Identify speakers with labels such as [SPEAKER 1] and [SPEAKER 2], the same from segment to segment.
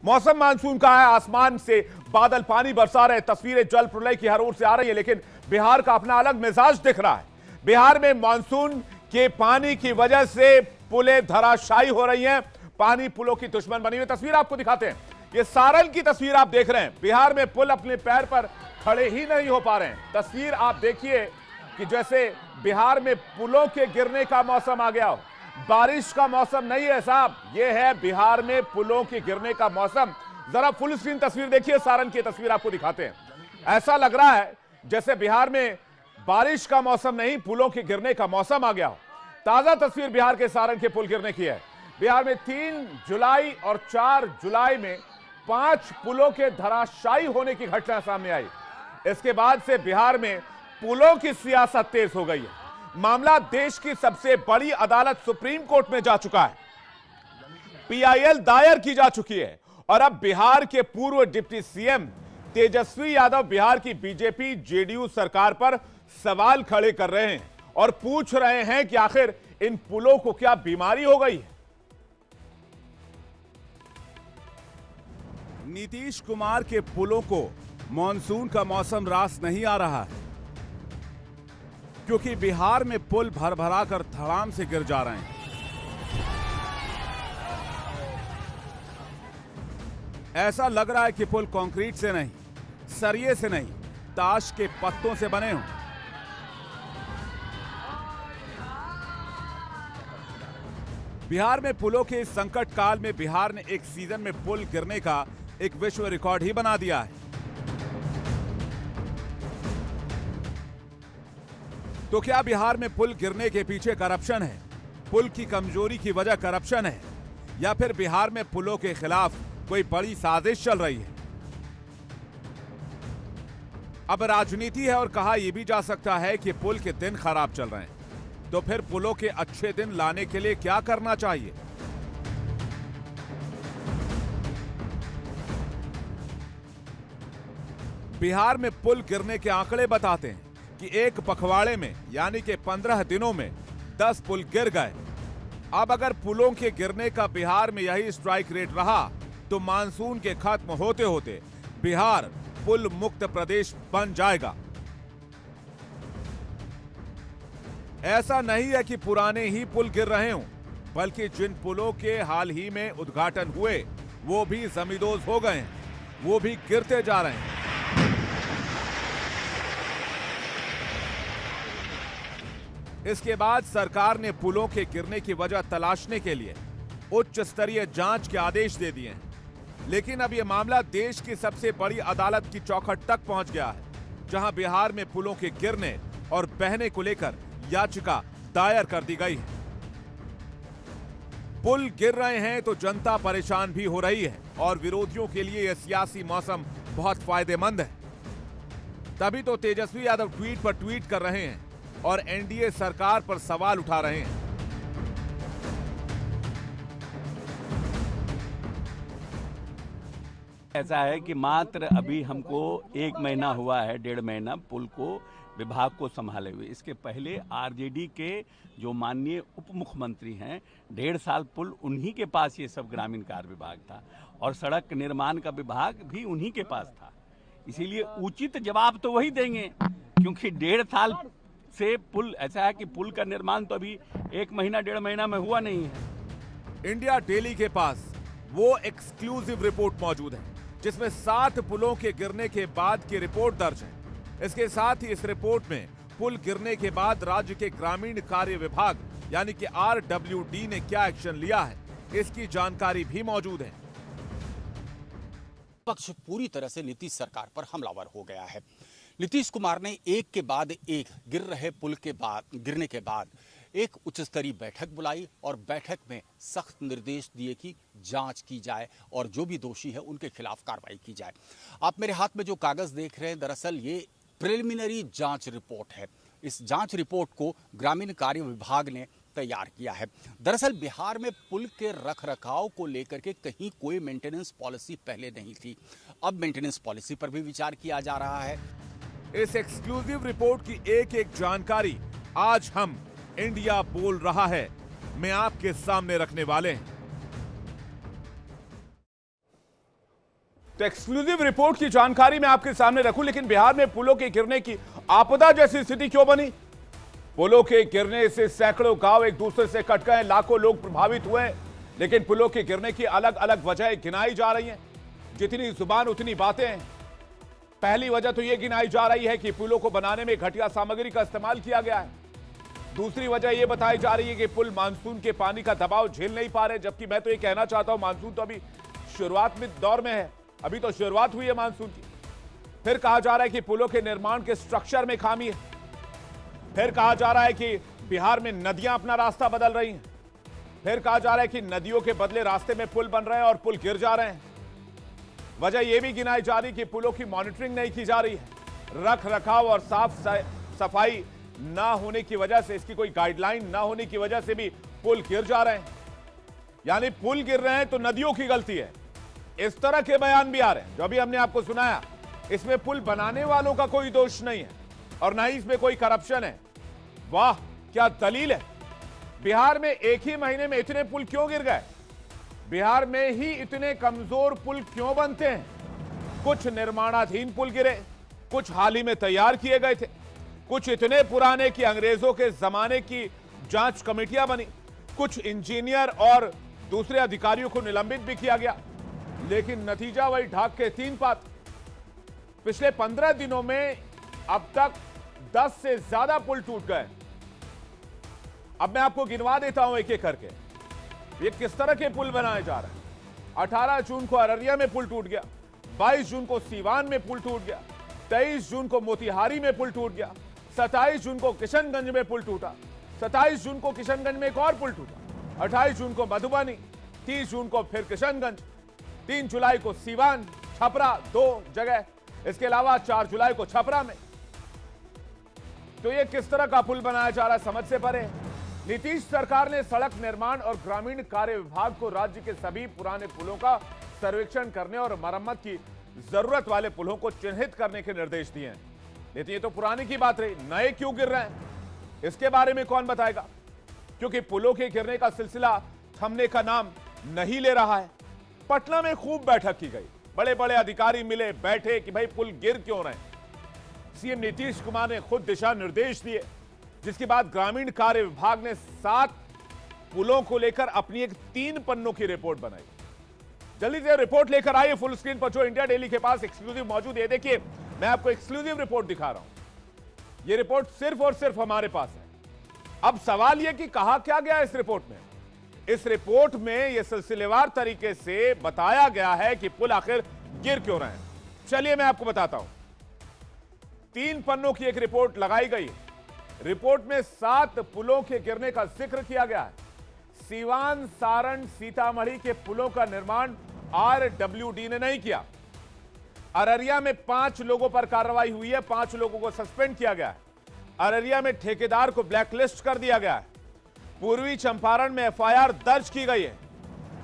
[SPEAKER 1] मौसम मानसून का है, आसमान से बादल पानी बरसा रहे, तस्वीरें जल प्रलय की हर ओर से आ रही है, लेकिन बिहार का अपना अलग मिजाज दिख रहा है। बिहार में मानसून के पानी की वजह से पुलें धराशायी हो रही हैं, पानी पुलों की दुश्मन बनी हुई। तस्वीर आपको दिखाते हैं, ये सारण की तस्वीर आप देख रहे हैं। बिहार में पुल अपने पैर पर खड़े ही नहीं हो पा रहे हैं। तस्वीर आप देखिए कि जैसे बिहार में पुलों के गिरने का मौसम आ गया हो। बारिश का मौसम नहीं है साहब, यह है बिहार में पुलों के गिरने का मौसम। जरा फुल स्क्रीन तस्वीर देखिए, सारण की तस्वीर आपको दिखाते हैं। ऐसा लग रहा है जैसे बिहार में बारिश का मौसम नहीं, पुलों के गिरने का मौसम आ गया हो। ताजा तस्वीर बिहार के सारण के पुल गिरने की है। बिहार में 3 जुलाई और 4 जुलाई में 5 पुलों के धराशायी होने की घटना सामने आई। इसके बाद से बिहार में पुलों की सियासत तेज हो गई है। मामला देश की सबसे बड़ी अदालत सुप्रीम कोर्ट में जा चुका है। पीआईएल दायर की जा चुकी है और अब बिहार के पूर्व डिप्टी सीएम तेजस्वी यादव बिहार की बीजेपी जेडीयू सरकार पर सवाल खड़े कर रहे हैं और पूछ रहे हैं कि आखिर इन पुलों को क्या बीमारी हो गई है। नीतीश कुमार के पुलों को मॉनसून का मौसम रास नहीं आ रहा है, क्योंकि बिहार में पुल भर भरा कर धड़ाम से गिर जा रहे हैं। ऐसा लग रहा है कि पुल कंक्रीट से नहीं, सरिये से नहीं, ताश के पत्तों से बने हों। बिहार में पुलों के इस संकट काल में बिहार ने एक सीजन में पुल गिरने का एक विश्व रिकॉर्ड ही बना दिया है। तो क्या बिहार में पुल गिरने के पीछे करप्शन है? पुल की कमजोरी की वजह करप्शन है, या फिर बिहार में पुलों के खिलाफ कोई बड़ी साजिश चल रही है? अब राजनीति है और कहा यह भी जा सकता है कि पुल के दिन खराब चल रहे हैं, तो फिर पुलों के अच्छे दिन लाने के लिए क्या करना चाहिए? बिहार में पुल गिरने के आंकड़े बताते हैं कि एक पखवाड़े में यानी कि 15 दिनों में 10 पुल गिर गए। अब अगर पुलों के गिरने का बिहार में यही स्ट्राइक रेट रहा तो मानसून के खत्म होते होते बिहार पुल मुक्त प्रदेश बन जाएगा। ऐसा नहीं है कि पुराने ही पुल गिर रहे हों, बल्कि जिन पुलों के हाल ही में उद्घाटन हुए वो भी जमींदोज हो गए हैं, वो भी गिरते जा रहे हैं। इसके बाद सरकार ने पुलों के गिरने की वजह तलाशने के लिए उच्च स्तरीय जांच के आदेश दे दिए हैं, लेकिन अब यह मामला देश की सबसे बड़ी अदालत की चौखट तक पहुंच गया है, जहां बिहार में पुलों के गिरने और बहने को लेकर याचिका दायर कर दी गई है। पुल गिर रहे हैं तो जनता परेशान भी हो रही है और विरोधियों के लिए यह सियासी मौसम बहुत फायदेमंद है। तभी तो तेजस्वी यादव ट्वीट पर ट्वीट कर रहे हैं और एनडीए सरकार पर सवाल उठा रहे हैं।
[SPEAKER 2] ऐसा है कि मात्र अभी हमको 1 महीना हुआ है, 1.5 महीना पुल को विभाग को संभाले हुए। इसके पहले आरजेडी के जो माननीय उप मुख्यमंत्री हैं, 1.5 साल पुल उन्हीं के पास ये सब ग्रामीण कार्य विभाग था और सड़क निर्माण का विभाग भी उन्हीं के पास था। इसीलिए उचित जवाब तो वही देंगे, क्योंकि 1.5 साल से पुल, ऐसा है कि पुल का निर्माण तो अभी 1 महीना 1.5 महीना में हुआ नहीं है।
[SPEAKER 1] इंडिया डेली के पास वो एक्सक्लूसिव रिपोर्ट मौजूद है जिसमें 7 पुलों के गिरने के बाद की रिपोर्ट दर्ज है। इसके साथ ही इस रिपोर्ट में पुल गिरने के बाद राज्य के ग्रामीण कार्य विभाग यानी कि आरडब्ल्यूडी ने क्या एक्शन लिया है, इसकी जानकारी भी मौजूद है।
[SPEAKER 3] पक्ष पूरी तरह से नीतीश सरकार पर हमलावर हो गया है। नीतीश कुमार ने एक के बाद एक गिर रहे पुल के गिरने के बाद एक उच्च स्तरीय बैठक बुलाई और बैठक में सख्त निर्देश दिए कि जांच की जाए और जो भी दोषी है उनके खिलाफ कार्रवाई की जाए। आप मेरे हाथ में जो कागज देख रहे हैं, दरअसल ये प्रिलिमिनरी जांच रिपोर्ट है। इस जांच रिपोर्ट को ग्रामीण कार्य विभाग ने तैयार किया है। दरअसल बिहार में पुल के रखरखाव को लेकर के कहीं कोई मेंटेनेंस पॉलिसी पहले नहीं थी। अब मेंटेनेंस पॉलिसी पर भी विचार किया जा रहा है।
[SPEAKER 1] इस एक्सक्लूसिव रिपोर्ट की एक एक जानकारी आज हम इंडिया बोल रहा है में आपके सामने रखने वाले हैं। तो एक्सक्लूसिव रिपोर्ट की जानकारी मैं आपके सामने रखूं, लेकिन बिहार में पुलों के गिरने की आपदा जैसी स्थिति क्यों बनी? पुलों के गिरने से सैकड़ों गांव एक दूसरे से कट गए, लाखों लोग प्रभावित हुए, लेकिन पुलों के गिरने की अलग अलग वजह गिनाई जा रही हैं। जितनी जुबान उतनी बातें। पहली वजह तो यह गिनाई जा रही है कि पुलों को बनाने में घटिया सामग्री का इस्तेमाल किया गया है। दूसरी वजह यह बताई जा रही है कि पुल मानसून के पानी का दबाव झेल नहीं पा रहे, जबकि मैं तो ये कहना चाहता हूं मानसून तो अभी शुरुआत में दौर में है, अभी तो शुरुआत हुई है मानसून की। फिर कहा जा रहा है कि पुलों के निर्माण के स्ट्रक्चर में खामी है। फिर कहा जा रहा है कि बिहार में नदियां अपना रास्ता बदल रही हैं। फिर कहा जा रहा है कि नदियों के बदले रास्ते में पुल बन रहे हैं और पुल गिर जा रहे हैं। वजह यह भी गिनाई जा रही कि पुलों की मॉनिटरिंग नहीं की जा रही है। रख रखाव और साफ सफाई ना होने की वजह से, इसकी कोई गाइडलाइन ना होने की वजह से भी पुल गिर जा रहे हैं। यानी पुल गिर रहे हैं तो नदियों की गलती है, इस तरह के बयान भी आ रहे हैं। जो अभी हमने आपको सुनाया, इसमें पुल बनाने वालों का कोई दोष नहीं है और ना ही इसमें कोई करप्शन है। वाह, क्या दलील है। बिहार में एक ही महीने में इतने पुल क्यों गिर गए? बिहार में ही इतने कमजोर पुल क्यों बनते हैं? कुछ निर्माणाधीन पुल गिरे, कुछ हाल ही में तैयार किए गए थे, कुछ इतने पुराने कि अंग्रेजों के जमाने की जांच कमेटियां बनी, कुछ इंजीनियर और दूसरे अधिकारियों को निलंबित भी किया गया, लेकिन नतीजा वही ढाक के तीन पात। पिछले 15 दिनों में अब तक 10 से ज्यादा पुल टूट गए। अब मैं आपको गिनवा देता हूं एक एक करके ये किस तरह के पुल बनाए जा रहे हैं। 18 जून को अररिया में पुल टूट गया, 22 जून को सीवान में पुल टूट गया, 23 जून को मोतिहारी में पुल टूट गया, 27 जून को किशनगंज में पुल टूटा, 27 जून को किशनगंज में एक और पुल टूटा, 28 जून को मधुबनी, 30 जून को फिर किशनगंज, 3 जुलाई को सीवान, छपरा 2 जगह, इसके अलावा 4 जुलाई को छपरा में। तो ये किस तरह का पुल बनाया जा रहा है, समझ से परे। नीतीश सरकार ने सड़क निर्माण और ग्रामीण कार्य विभाग को राज्य के सभी पुराने पुलों का सर्वेक्षण करने और मरम्मत की जरूरत वाले पुलों को चिन्हित करने के निर्देश दिए हैं। लेकिन ये तो पुरानी की बात रही, नए क्यों गिर रहे हैं इसके बारे में कौन बताएगा? क्योंकि पुलों के गिरने का सिलसिला थमने का नाम नहीं ले रहा है। पटना में खूब बैठक की गई, बड़े बड़े अधिकारी मिले, बैठे कि भाई पुल गिर क्यों रहे हैं। सीएम नीतीश कुमार ने खुद दिशा निर्देश दिए, जिसके बाद ग्रामीण कार्य विभाग ने 7 पुलों को लेकर अपनी एक 3 पन्नों की रिपोर्ट बनाई। जल्दी से रिपोर्ट लेकर आइए फुल स्क्रीन पर, जो इंडिया डेली के पास एक्सक्लूसिव मौजूद है। देखिए, मैं आपको एक्सक्लूसिव रिपोर्ट दिखा रहा हूं। यह रिपोर्ट सिर्फ और सिर्फ हमारे पास है। अब सवाल यह कि कहा क्या गया इस रिपोर्ट में? इस रिपोर्ट में यह सिलसिलेवार तरीके से बताया गया है कि पुल आखिर गिर क्यों रहे हैं। चलिए मैं आपको बताता हूं। 3 पन्नों की एक रिपोर्ट लगाई गई। रिपोर्ट में 7 पुलों के गिरने का जिक्र किया गया है। सीवान, सारण, सीतामढ़ी के पुलों का निर्माण आरडब्ल्यूडी ने नहीं किया। अररिया में 5 लोगों पर कार्रवाई हुई है, 5 लोगों को सस्पेंड किया गया है। अररिया में ठेकेदार को ब्लैकलिस्ट कर दिया गया है। पूर्वी चंपारण में एफआईआर दर्ज की गई है।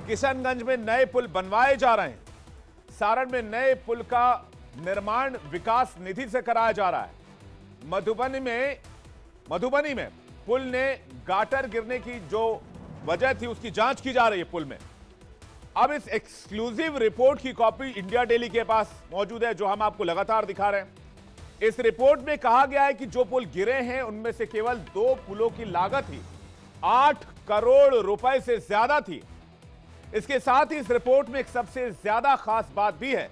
[SPEAKER 1] किशनगंज में नए पुल बनवाए जा रहे हैं। सारण में नए पुल का निर्माण विकास निधि से कराया जा रहा है। मधुबनी में पुल ने गाटर गिरने की जो वजह थी उसकी जांच की जा रही है पुल में। अब इस एक्सक्लूसिव रिपोर्ट की कॉपी इंडिया डेली के पास मौजूद है, जो हम आपको लगातार दिखा रहे हैं। इस रिपोर्ट में कहा गया है कि जो पुल गिरे हैं उनमें से केवल 2 पुलों की लागत ही 8 करोड़ रुपए से ज्यादा थी। इसके साथ ही इस रिपोर्ट में एक सबसे ज्यादा खास बात भी है,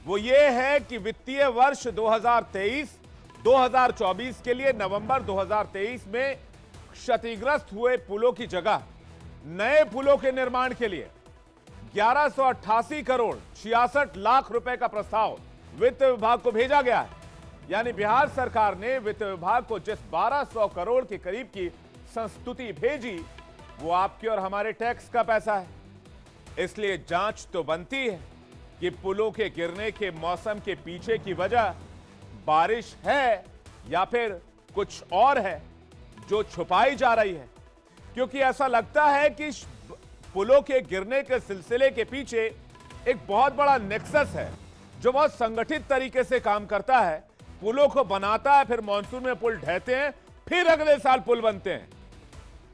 [SPEAKER 1] वो ये है कि वित्तीय वर्ष 2023-2024 के लिए नवंबर 2023 में क्षतिग्रस्त हुए पुलों की जगह नए पुलों के निर्माण के लिए 1188 करोड़ 66 लाख रुपए का प्रस्ताव वित्त विभाग को भेजा गया है। यानी बिहार सरकार ने वित्त विभाग को जिस 1200 करोड़ के करीब की संस्तुति भेजी, वो आपके और हमारे टैक्स का पैसा है। इसलिए जांच तो बनती है कि पुलों के गिरने के मौसम के पीछे की वजह बारिश है या फिर कुछ और है जो छुपाई जा रही है। क्योंकि ऐसा लगता है कि पुलों के गिरने के सिलसिले के पीछे एक बहुत बड़ा नेक्सस है जो बहुत संगठित तरीके से काम करता है। पुलों को बनाता है, फिर मानसून में पुल ढहते हैं, फिर अगले साल पुल बनते हैं,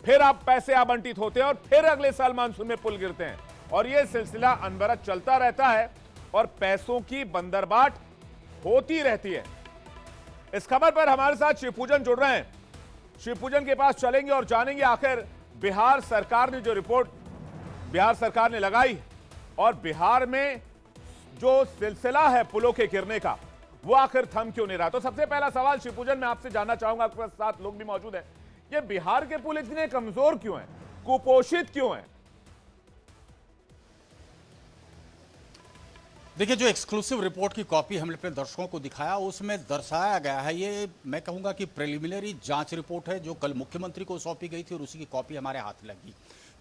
[SPEAKER 1] फिर आप पैसे आवंटित होते हैं और फिर अगले साल मानसून में पुल गिरते हैं, और यह सिलसिला अनवरत चलता रहता है। और पैसों की बंदरबाट होती रहती है। इस खबर पर हमारे साथ शिवपूजन जुड़ रहे हैं। शिवपूजन के पास चलेंगे और जानेंगे आखिर बिहार सरकार ने जो रिपोर्ट बिहार सरकार ने लगाई और बिहार में जो सिलसिला है पुलों के गिरने का वो आखिर थम क्यों नहीं रहा। तो सबसे पहला सवाल शिवपूजन मैं आपसे जानना चाहूंगा, आपके साथ लोग भी मौजूद हैं, ये बिहार के पुल इतने कमजोर क्यों हैं, कुपोषित क्यों हैं?
[SPEAKER 3] देखिए, जो एक्सक्लूसिव रिपोर्ट की कॉपी हमने अपने दर्शकों को दिखाया उसमें दर्शाया गया है, ये मैं कहूंगा कि प्रिलिमिनरी जांच रिपोर्ट है जो कल मुख्यमंत्री को सौंपी गई थी और उसी की कॉपी हमारे हाथ लगी।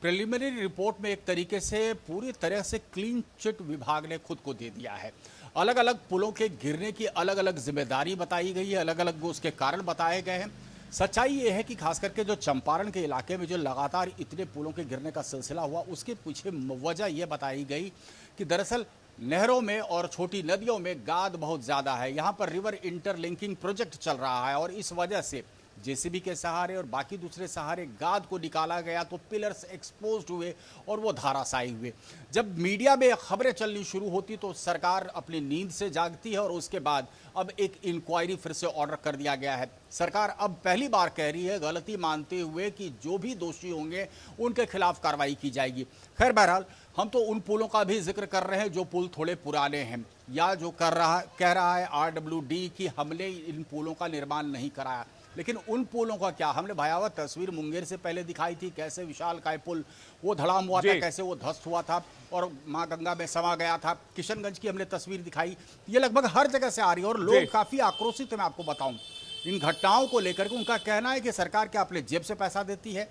[SPEAKER 3] प्रिलिमिनरी रिपोर्ट में एक तरीके से पूरी तरह से क्लीन चिट विभाग ने खुद को दे दिया है। अलग अलग पुलों के गिरने की अलग अलग जिम्मेदारी बताई गई है, अलग अलग उसके कारण बताए गए हैं। सच्चाई ये है कि खास करके जो चंपारण के इलाके में जो लगातार इतने पुलों के गिरने का सिलसिला हुआ उसके पीछे वजह यह बताई गई कि दरअसल नहरों में और छोटी नदियों में गाद बहुत ज़्यादा है। यहाँ पर रिवर इंटरलिंकिंग प्रोजेक्ट चल रहा है और इस वजह से जेसीबी के सहारे और बाकी दूसरे सहारे गाद को निकाला गया तो पिलर्स एक्सपोज्ड हुए और वो धाराशायी हुए। जब मीडिया में खबरें चलनी शुरू होती तो सरकार अपनी नींद से जागती है और उसके बाद अब एक इंक्वायरी फिर से ऑर्डर कर दिया गया है। सरकार अब पहली बार कह रही है गलती मानते हुए कि जो भी दोषी होंगे उनके खिलाफ कार्रवाई की जाएगी। खैर बहरहाल हम तो उन पुलों का भी जिक्र कर रहे हैं जो पुल थोड़े पुराने हैं या जो कह रहा है RWD कि हमने इन पुलों का निर्माण नहीं कराया, लेकिन उन पुलों का क्या? हमने भयावह तस्वीर मुंगेर से पहले दिखाई थी, कैसे विशालकाय पुल वो धड़ाम हुआ था, कैसे वो ध्वस्त हुआ था और मां गंगा में समा गया था। किशनगंज की हमने तस्वीर दिखाई, ये लगभग हर जगह से आ रही है और लोग काफी आक्रोशित है। मैं आपको बताऊं इन घटनाओं को लेकर के उनका कहना है कि सरकार क्या अपने जेब से पैसा देती है?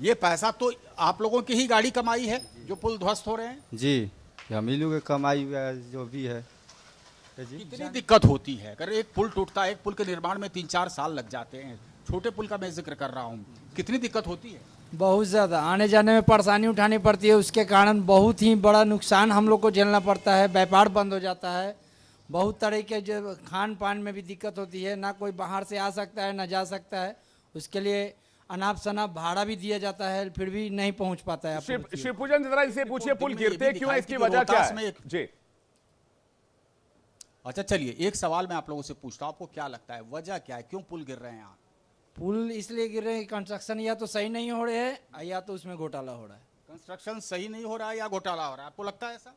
[SPEAKER 3] ये पैसा तो आप लोगों की ही गाड़ी कमाई है जो पुल ध्वस्त हो रहे हैं।
[SPEAKER 4] जी, हम ही लोग की कमाई जो भी है।
[SPEAKER 3] कितनी दिक्कत होती है अगर एक पुल टूटता है? एक पुल के निर्माण में 3-4 साल लग जाते हैं। छोटे पुल का मैं जिक्र कर रहा हूँ, कितनी दिक्कत होती है?
[SPEAKER 5] बहुत ज़्यादा आने जाने में परेशानी उठानी पड़ती है, उसके कारण बहुत ही बड़ा नुकसान हम लोग को झेलना पड़ता है। व्यापार बंद हो जाता है, बहुत तरह के जो खान पान में भी दिक्कत होती है, ना कोई बाहर से आ सकता है ना जा सकता है। उसके लिए अनाप शनाप भाड़ा भी दिया जाता है, फिर भी नहीं पहुंच पाता है।
[SPEAKER 1] शिवपूजन जरा इसे पूछिए, पुल गिरते क्यों है, इसकी वजह क्या है? जी
[SPEAKER 3] अच्छा चलिए, एक सवाल मैं आप लोगों से पूछता हूँ, आपको क्या लगता है वजह क्या है, क्यों पुल गिर रहे हैं यहाँ?
[SPEAKER 5] पुल इसलिए गिर रहे हैं, कंस्ट्रक्शन या तो सही नहीं हो रहे हैं या तो उसमें घोटाला हो रहा है।
[SPEAKER 3] कंस्ट्रक्शन सही नहीं हो रहा है या घोटाला हो रहा है, आपको लगता है ऐसा?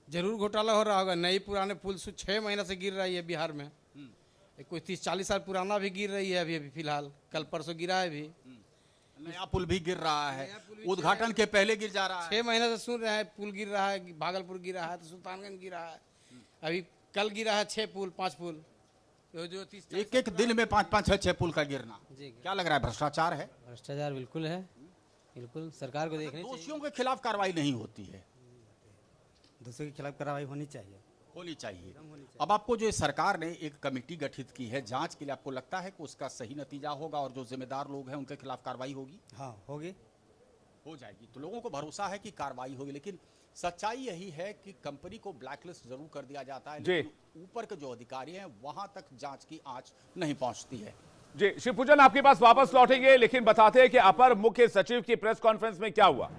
[SPEAKER 6] जरूर घोटाला हो रहा होगा। नई पुराने पुल 6 महीने से गिर रही है बिहार में। कोई 30-40 साल पुराना भी गिर रही है अभी फिलहाल, कल परसों गिरा है भी।
[SPEAKER 3] नया पुल भी गिर रहा है, उद्घाटन के पहले गिर जा रहा है।
[SPEAKER 6] 6 महीने से सुन रहे हैं पुल गिर रहा है, भागलपुर गिरा है तो सुल्तानगंज गिरा है, अभी कल गिरा है 6 पुल 5 पुल। जो
[SPEAKER 3] एक दिन में 5-5 6 पुल का गिरना, क्या लग रहा है भ्रष्टाचार है?
[SPEAKER 7] भ्रष्टाचार बिल्कुल है, बिल्कुल सरकार को देखने
[SPEAKER 3] दोषियों के खिलाफ कार्रवाई नहीं होती है।
[SPEAKER 7] दोषियों के खिलाफ कार्रवाई होनी चाहिए।
[SPEAKER 3] अब आपको जो सरकार ने एक कमेटी गठित की है जांच के लिए, आपको लगता है कि उसका सही नतीजा होगा और जो जिम्मेदार लोग हैं उनके खिलाफ कार्रवाई होगी?
[SPEAKER 7] हाँ होगी,
[SPEAKER 3] हो जाएगी। तो लोगों को भरोसा है कि कार्रवाई होगी, लेकिन सच्चाई यही है कि कंपनी को ब्लैकलिस्ट जरूर कर दिया जाता है, लेकिन ऊपर के जो अधिकारी हैं वहां तक जांच की आंच नहीं पहुंचती है।
[SPEAKER 1] जी शिवपूजन आपके पास वापस लौटेंगे, लेकिन बताते हैं कि अपर मुख्य सचिव की प्रेस कॉन्फ्रेंस में क्या हुआ।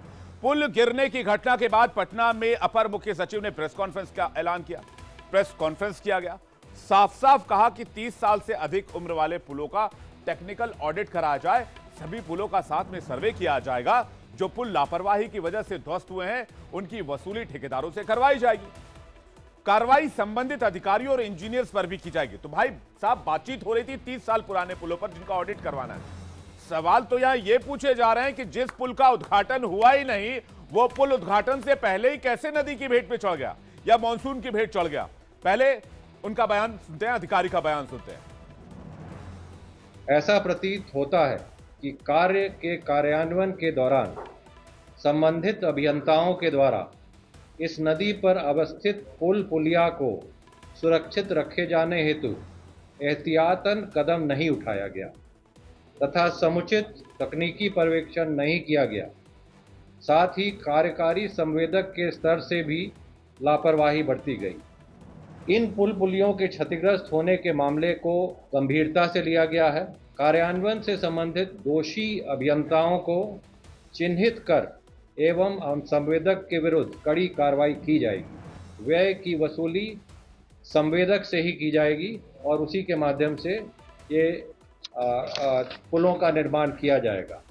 [SPEAKER 1] पुल गिरने की घटना के बाद पटना में अपर मुख्य सचिव ने प्रेस कॉन्फ्रेंस का ऐलान किया। प्रेस कॉन्फ्रेंस किया गया, साफ साफ कहा कि 30 साल से अधिक उम्र वाले पुलों का टेक्निकल ऑडिट कराया जाए, सभी पुलों का साथ में सर्वे किया जाएगा, जो पुल लापरवाही की वजह से ध्वस्त हुए हैं उनकी वसूली ठेकेदारों से करवाई जाएगी, कार्रवाई संबंधित अधिकारियों और इंजीनियर्स पर भी की जाएगी। तो भाई साहब बातचीत हो रही थी 30 साल पुराने पुलों पर जिनका ऑडिट करवाना है। सवाल तो यहां ये पूछे जा रहे हैं कि जिस पुल का उद्घाटन हुआ ही नहीं, वो पुल उद्घाटन से पहले ही कैसे नदी की भेंट पे चढ़ गया या मानसून की भेंट चढ़ गया? पहले उनका बयान सुनते हैं, अधिकारी का बयान सुनते हैं।
[SPEAKER 8] ऐसा प्रतीत होता है कि कार्य के कार्यान्वयन के दौरान संबंधित अभियंताओं के द्वारा इस नदी पर अवस्थित पुल पुलिया को सुरक्षित रखे जाने हेतु एहतियातन कदम नहीं उठाया गया तथा समुचित तकनीकी पर्यवेक्षण नहीं किया गया। साथ ही कार्यकारी संवेदक के स्तर से भी लापरवाही बरती गई। इन पुल पुलियों के क्षतिग्रस्त होने के मामले को गंभीरता से लिया गया है। कार्यान्वयन से संबंधित दोषी अभियंताओं को चिन्हित कर एवं संवेदक के विरुद्ध कड़ी कार्रवाई की जाएगी। व्यय की वसूली संवेदक से ही की जाएगी और उसी के माध्यम से ये पुलों का निर्माण किया जाएगा।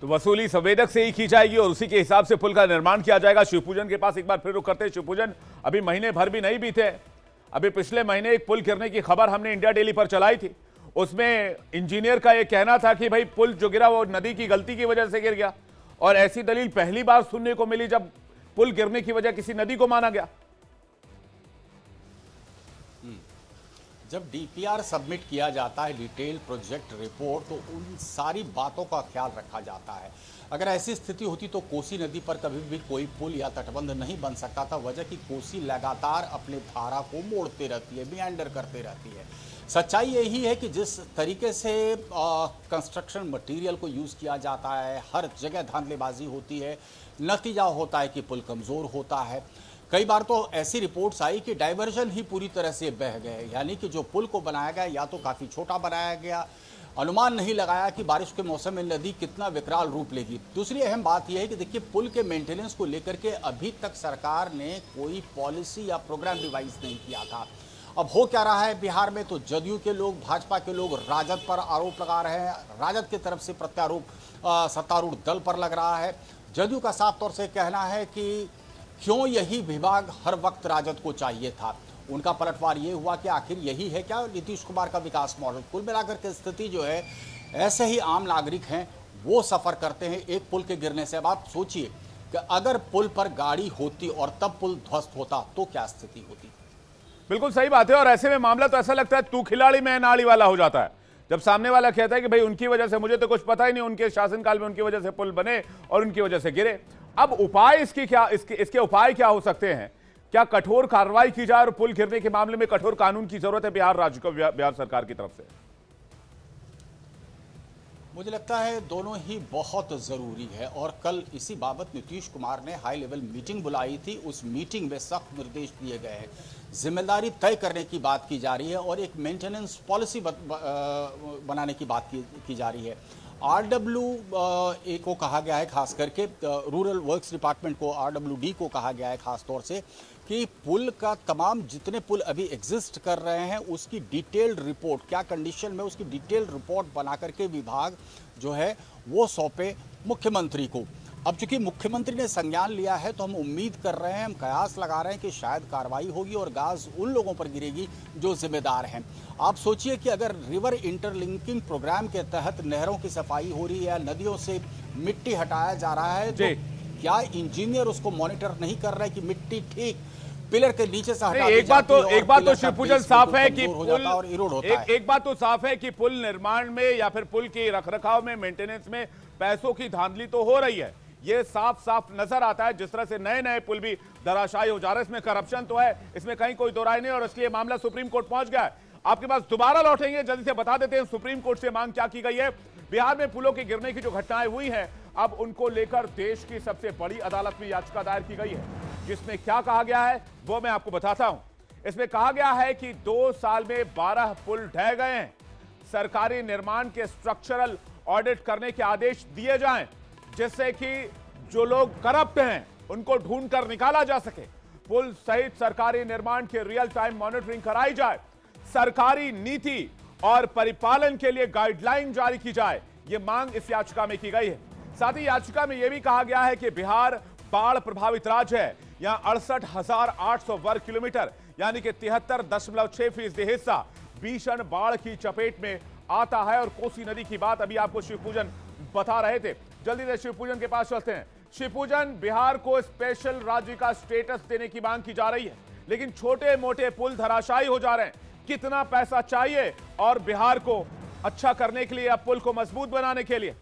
[SPEAKER 1] तो वसूली संवेदक से ही की जाएगी और उसी के हिसाब से पुल का निर्माण किया जाएगा। शिवपूजन के पास एक बार फिर रुक करते हैं। शिवपूजन, अभी महीने भर भी नहीं बीते, अभी पिछले महीने एक पुल गिरने की खबर हमने इंडिया डेली पर चलाई थी। उसमें इंजीनियर का यह कहना था कि भाई पुल जो गिरा वो नदी की गलती की वजह से गिर गया, और ऐसी दलील पहली बार सुनने को मिली जब पुल गिरने की वजह किसी नदी को माना गया।
[SPEAKER 3] जब डीपीआर सबमिट किया जाता है, डिटेल प्रोजेक्ट रिपोर्ट, तो उन सारी बातों का ख्याल रखा जाता है। अगर ऐसी स्थिति होती तो कोसी नदी पर कभी भी कोई पुल या तटबंध नहीं बन सकता था। वजह कि कोसी लगातार अपने धारा को मोड़ते रहती है, मियांडर करते रहती है। सच्चाई यही है कि जिस तरीके से कंस्ट्रक्शन मटेरियल को यूज़ किया जाता है, हर जगह धांधलेबाजी होती है, नतीजा होता है कि पुल कमज़ोर होता है। कई बार तो ऐसी रिपोर्ट्स आई कि डाइवर्जन ही पूरी तरह से बह गए, यानी कि जो पुल को बनाया गया या तो काफ़ी छोटा बनाया गया, अनुमान नहीं लगाया कि बारिश के मौसम में नदी कितना विकराल रूप लेगी। दूसरी अहम बात यह है कि देखिए, पुल के मेंटेनेंस को लेकर के अभी तक सरकार ने कोई पॉलिसी या प्रोग्राम डिवाइस नहीं किया था। अब हो क्या रहा है बिहार में, तो जदयू के लोग, भाजपा के लोग राजद पर आरोप लगा रहे हैं। राजद की तरफ से प्रत्यारोप सत्तारूढ़ दल पर लग रहा है। जदयू का साफ तौर से कहना है कि क्यों यही विभाग हर वक्त राजद को चाहिए था। उनका पलटवार ये हुआ कि आखिर यही है क्या नीतीश कुमार का विकास मॉडल। कुल मिलाकर के स्थिति जो है, ऐसे ही आम नागरिक हैं वो सफ़र करते हैं एक पुल के गिरने से। अब आप सोचिए कि अगर पुल पर गाड़ी होती और तब पुल ध्वस्त होता तो क्या स्थिति होती।
[SPEAKER 1] बिल्कुल सही बात है, और ऐसे में मामला तो ऐसा लगता है तू खिलाड़ी मैं नाड़ी वाला हो जाता है, जब सामने वाला कहता है कि भाई उनकी वजह से, मुझे तो कुछ पता ही नहीं, उनके शासनकाल में उनकी वजह से पुल बने और उनकी वजह से गिरे। अब उपाय इसके उपाय क्या हो सकते हैं? क्या कठोर कार्रवाई की जाए और पुल गिरने के मामले में कठोर कानून की जरूरत है बिहार राज्य को, बिहार सरकार की तरफ से?
[SPEAKER 3] मुझे लगता है दोनों ही बहुत ज़रूरी है, और कल इसी बाबत नीतीश कुमार ने हाई लेवल मीटिंग बुलाई थी। उस मीटिंग में सख्त निर्देश दिए गए हैं, जिम्मेदारी तय करने की बात की जा रही है और एक मेंटेनेंस पॉलिसी बनाने की बात की जा रही है। RWA को कहा गया है, खास करके रूरल वर्क्स डिपार्टमेंट को, RWD को कहा गया है खास तौर से, कि पुल का तमाम जितने पुल अभी एग्जिस्ट कर रहे हैं उसकी डिटेल्ड रिपोर्ट, क्या कंडीशन में, उसकी डिटेल्ड रिपोर्ट बना करके विभाग जो है वो सौंपे मुख्यमंत्री को। अब चूंकि मुख्यमंत्री ने संज्ञान लिया है तो हम उम्मीद कर रहे हैं, हम कयास लगा रहे हैं कि शायद कार्रवाई होगी और गाज उन लोगों पर गिरेगी जो जिम्मेदार हैं। आप सोचिए कि अगर रिवर इंटरलिंकिंग प्रोग्राम के तहत नहरों की सफाई हो रही है या नदियों से मिट्टी हटाया जा रहा है, तो क्या इंजीनियर उसको मॉनिटर नहीं कर रहे कि मिट्टी ठीक पिलर के नीचे से हटा
[SPEAKER 1] एक बात तो शिवपूजन साफ है कि एक बात तो साफ है कि पुल निर्माण में या फिर पुल के रखरखाव में, मेंटेनेंस में पैसों की धांधली तो हो रही है, ये साफ साफ नजर आता है। जिस तरह से नए नए पुल भी धराशायी हो जा रहे हैं, इसमें करप्शन तो है, इसमें कहीं कोई दो राय नहीं, और इसलिए मामला सुप्रीम कोर्ट पहुंच गया है। आपके पास दोबारा लौटेंगे, जल्दी से बता देते हैं सुप्रीम कोर्ट से मांग क्या की गई है। बिहार में पुलों के गिरने की जो घटनाएं हुई हैं, अब उनको लेकर देश की सबसे बड़ी अदालत में याचिका दायर की गई है, जिसमें क्या कहा गया है वो मैं आपको बताता हूं। इसमें कहा गया है कि 2 साल में 12 पुल ढह गए हैं, सरकारी निर्माण के स्ट्रक्चरल ऑडिट करने के आदेश दिए जाएं, जिससे कि जो लोग करप्ट हैं उनको ढूंढकर निकाला जा सके, पुल सहित सरकारी निर्माण की रियल टाइम मॉनिटरिंग कराई जाए, सरकारी नीति और परिपालन के लिए गाइडलाइन जारी की जाए। यह मांग इस याचिका में की गई है। साथ ही याचिका में यह भी कहा गया है कि बिहार बाढ़ प्रभावित राज्य है, यहां 68,800 वर्ग किलोमीटर यानी कि 73.6% हिस्सा भीषण बाढ़ की चपेट में आता है। और कोसी नदी की बात अभी आपको शिवपूजन बता रहे थे। जल्दी से शिवपूजन के पास चलते हैं। शिवपूजन, बिहार को स्पेशल राज्य का स्टेटस देने की मांग की जा रही है, लेकिन छोटे मोटे पुल धराशायी हो जा रहे हैं। कितना पैसा चाहिए और बिहार को अच्छा करने के लिए या पुल को मजबूत बनाने के लिए?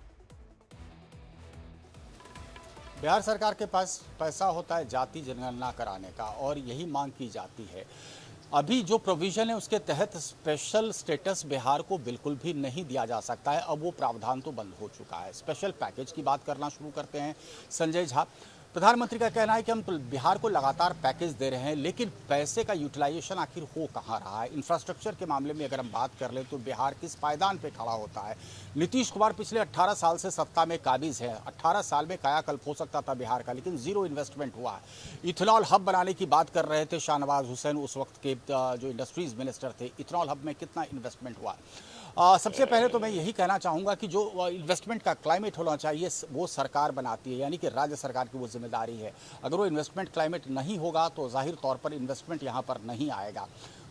[SPEAKER 3] बिहार सरकार के पास पैसा होता है जाति जनगणना कराने का, और यही मांग की जाती है। अभी जो प्रोविजन है उसके तहत स्पेशल स्टेटस बिहार को बिल्कुल भी नहीं दिया जा सकता है। अब वो प्रावधान तो बंद हो चुका है। स्पेशल पैकेज की बात करना शुरू करते हैं संजय झा। प्रधानमंत्री का कहना है कि हम बिहार को लगातार पैकेज दे रहे हैं, लेकिन पैसे का यूटिलाइजेशन आखिर हो कहाँ रहा है। इंफ्रास्ट्रक्चर के मामले में अगर हम बात कर ले तो बिहार किस पायदान पे खड़ा होता है। नीतीश कुमार पिछले 18 साल से सत्ता में काबिज है। 18 साल में कायाकल्प हो सकता था बिहार का, लेकिन जीरो इन्वेस्टमेंट हुआ है। इथेनॉल हब बनाने की बात कर रहे थे शाहनवाज हुसैन, उस वक्त के जो इंडस्ट्रीज मिनिस्टर थे। इथेनॉल हब में कितना इन्वेस्टमेंट हुआ। सबसे पहले तो मैं यही कहना चाहूँगा कि जो इन्वेस्टमेंट का क्लाइमेट होना चाहिए वो सरकार बनाती है, यानी कि राज्य सरकार की वो जिम्मेदारी है। अगर वो इन्वेस्टमेंट क्लाइमेट नहीं होगा तो जाहिर तौर पर इन्वेस्टमेंट यहाँ पर नहीं आएगा।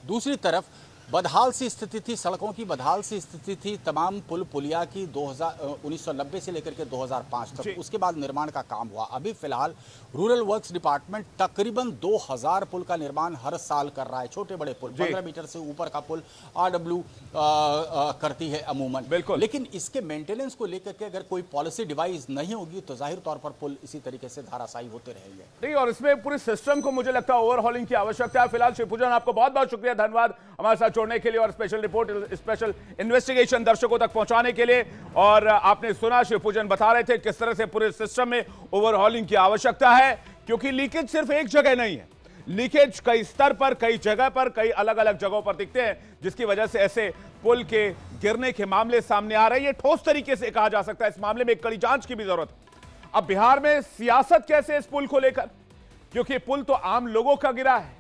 [SPEAKER 3] दूसरी तरफ बदहाल सी स्थिति थी, सड़कों की बदहाल सी स्थिति थी, तमाम पुल पुलिया की 1990 से लेकर के 2005 तक। उसके बाद निर्माण का काम हुआ। अभी फिलहाल रूरल वर्क्स डिपार्टमेंट तकरीबन 2000 पुल का निर्माण हर साल कर रहा है। छोटे बड़े पुल, 15 मीटर से ऊपर का पुल RW करती है अमूमन।
[SPEAKER 1] बिल्कुल।
[SPEAKER 3] लेकिन इसके मेंटेनेंस को लेकर के अगर कोई पॉलिसी डिवाइस नहीं होगी तो जाहिर तौर पर पुल इसी तरीके से धाराशायी होते रहेंगे।
[SPEAKER 1] नहीं, और इसमें पूरे सिस्टम को मुझे लगता है ओवरहॉलिंग की आवश्यकता है। फिलहाल शिवपूजन, आपको बहुत बहुत शुक्रिया, धन्यवाद हमारे साथ जोड़ने के लिए और स्पेशल रिपोर्ट, स्पेशल इन्वेस्टिगेशन दर्शकों तक पहुंचाने के लिए। और आपने सुना शिवपूजन बता रहे थे किस तरह से पूरे सिस्टम में ओवरहॉलिंग की आवश्यकता है, क्योंकि लीकेज सिर्फ एक जगह नहीं है, लीकेज कई स्तर पर, कई जगह पर, कई अलग अलग जगहों पर दिखते हैं, जिसकी वजह से ऐसे पुल के गिरने के मामले सामने आ रहे हैं। ये ठोस तरीके से कहा जा सकता है। इस मामले में एक कड़ी जांच की भी जरूरत है। अब बिहार में सियासत कैसे है इस पुल को लेकर, क्योंकि पुल तो आम लोगों का गिरा है,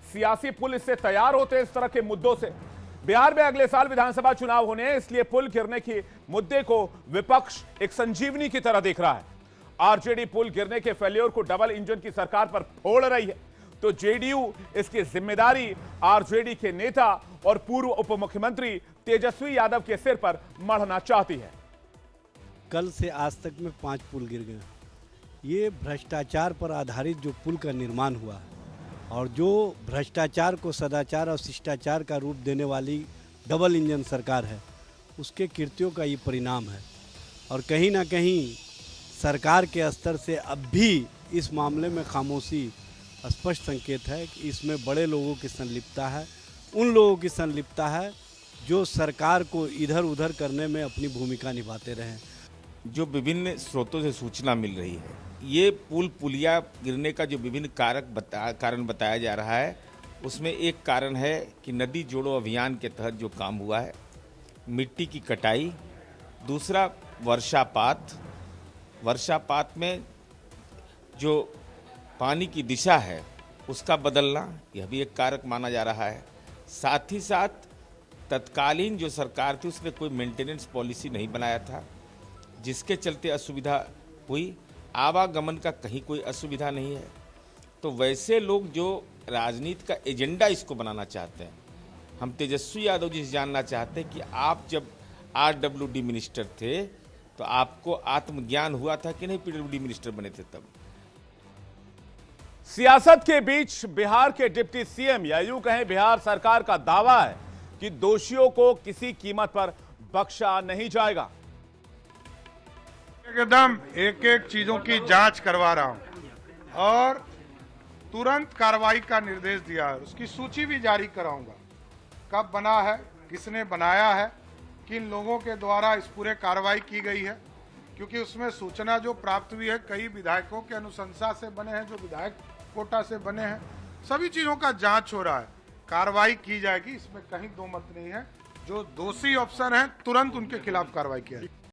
[SPEAKER 1] सियासी पुल इससे तैयार होते हैं इस तरह के मुद्दों से। बिहार में अगले साल विधानसभा चुनाव होने हैं, इसलिए पुल गिरने के मुद्दे को विपक्ष एक संजीवनी की तरह देख रहा है। आरजेडी पुल गिरने के फेल्योर को डबल इंजन की सरकार पर फोड़ रही है, तो जेडीयू इसकी जिम्मेदारी आरजेडी के नेता और पूर्व उप मुख्यमंत्री तेजस्वी यादव के सिर पर मढ़ना चाहती है।
[SPEAKER 9] कल से आज तक में 5 पुल गिर गए। ये भ्रष्टाचार पर आधारित जो पुल का निर्माण हुआ है और जो भ्रष्टाचार को सदाचार और शिष्टाचार का रूप देने वाली डबल इंजन सरकार है, उसके कृत्यों का ये परिणाम है। और कहीं ना कहीं सरकार के स्तर से अब भी इस मामले में खामोशी स्पष्ट संकेत है कि इसमें बड़े लोगों की संलिप्तता है, उन लोगों की संलिप्तता है जो सरकार को इधर उधर करने में अपनी भूमिका निभाते रहे।
[SPEAKER 10] जो विभिन्न स्रोतों से सूचना मिल रही है, ये पुल पुलिया गिरने का जो विभिन्न कारण बताया जा रहा है, उसमें एक कारण है कि नदी जोड़ो अभियान के तहत जो काम हुआ है, मिट्टी की कटाई, दूसरा वर्षापात में जो पानी की दिशा है उसका बदलना, यह भी एक कारक माना जा रहा है। साथ ही साथ तत्कालीन जो सरकार थी उसने कोई मेंटेनेंस पॉलिसी नहीं बनाया था, जिसके चलते असुविधा हुई। आवागमन का कहीं कोई असुविधा नहीं है। तो वैसे लोग जो राजनीति का एजेंडा इसको बनाना चाहते हैं, हम तेजस्वी यादव जी से जानना चाहते हैं कि आप जब RWD मिनिस्टर थे तो आपको आत्मज्ञान हुआ था कि नहीं PWD मिनिस्टर बने थे तब?
[SPEAKER 1] सियासत के बीच बिहार के डिप्टी सीएम या यूं कहें बिहार सरकार का दावा है कि दोषियों को किसी कीमत पर बख्शा नहीं जाएगा।
[SPEAKER 11] एकदम एक एक चीजों की जांच करवा रहा हूं और तुरंत कार्रवाई का निर्देश दिया है। उसकी सूची भी जारी कराऊंगा, कब बना है, किसने बनाया है, किन लोगों के द्वारा इस पूरे कार्रवाई की गई है, क्योंकि उसमें सूचना जो प्राप्त हुई है कई विधायकों के अनुशंसा से बने हैं, जो विधायक कोटा से बने हैं, सभी चीजों का जांच हो रहा है, कार्रवाई की जाएगी, इसमें कहीं दो मत नहीं है। जो दोषी अफसर हैं तुरंत उनके खिलाफ कार्रवाई किया जाए।